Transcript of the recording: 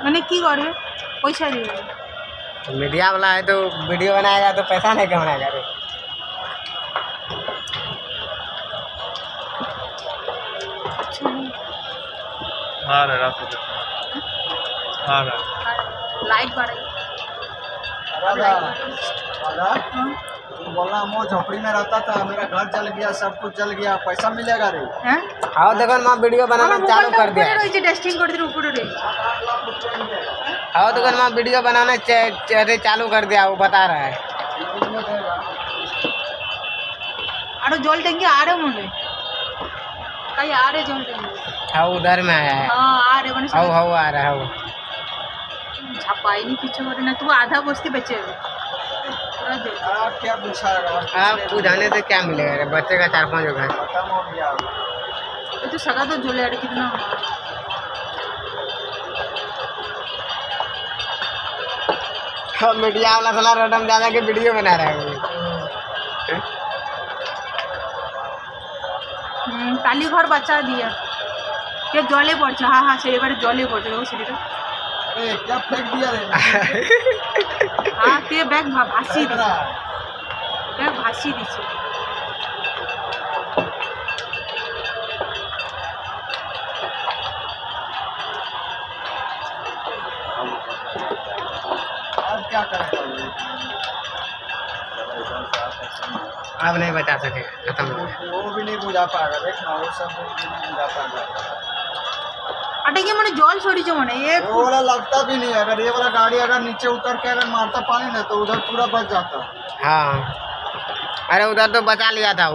मैंने की करे पैसा दिए मीडिया वाला है तो वीडियो बनाएगा तो पैसा नहीं कमाएगा रे। हाँ रे रात को हाँ रे लाइट बढ़ाई बोला मैं झोपड़ी में रहता था, मेरा घर जल गया, सब कुछ जल गया, पैसा मिलेगा रे? हैं आओ देखो मां वीडियो बनाना चालू कर दिया। टेस्टिंग कर दिया ऊपर रे। आओ देखो मां वीडियो बनाना चालू कर दिया, वो बता रहा है। अरे जल टंकी आ रहे मुझे कहीं आ रहे जल टंकी। हाँ उधर में आया है। हाँ आ रहे बने हाउ हाउ आ रहा है वो। छपाई नहीं पीछे करे ना, तू आधा बस्ती बचे क्या पूछा? आप बुझाने से क्या मिलेगा रे? बच्चे का 4-5 घर खत्म हो गया। तो सगा तो झोले अरे कितना हाँ मीडिया वाला साला रडम दादा के वीडियो बना रहा है वो। ताली घर बचा दिया के जले पड़। हाँ हाँ से बारे जले पड़ वो से अरे क्या फेंक दिया रे? हाँ ते बैग भासी दी बैग भासी दी अब क्या करेगा? अब नहीं बचा सके, खत्म हो गया। वो भी नहीं बुझा पाएगा, देखना वो सब भी नहीं बुझा पाएगा। अटे के मैंने जल छोड़ी जो मैंने ये वो वाला लगता भी नहीं। अगर ये वाला गाड़ी अगर नीचे उतर के अगर मारता पानी ना तो उधर पूरा बच जाता। हाँ अरे उधर तो बचा लिया था।